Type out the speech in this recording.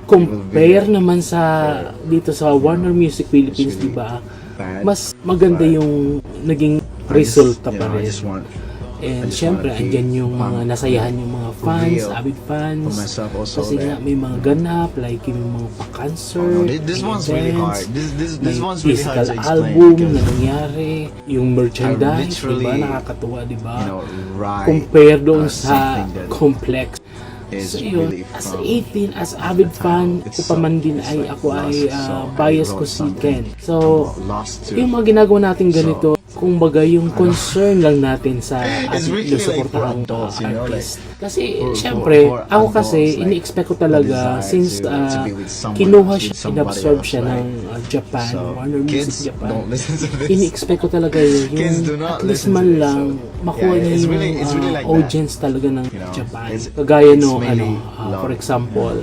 Compare naman sa dito sa Warner Music Philippines, di ba? Mas maganda yung naging resulta pa rin. And syempre, andyan yung mga nasayahan yung mga fans, avid fans. Kasi nga may mga ganap, like yung mga pa-concert, events, may physical album na nangyari, yung merchandise, diba? Nakakatuwa, diba? Compare doon sa complex. So yun, as 18, as avid fan, ko pa man din ay ako ay bias ko si Ken. So, yung mga ginagawa natin ganito, kung baga yung concern lang natin sa ating sinusuportahang artist. Kasi, syempre, ako kasi, ini-expect ko talaga, since kinuha siya, inabsorb siya ng Japan, Warner Music Japan, ini-expect ko talaga yung at least man lang, makuha niya yung audience talaga ng Japan. Kagaya no, for example,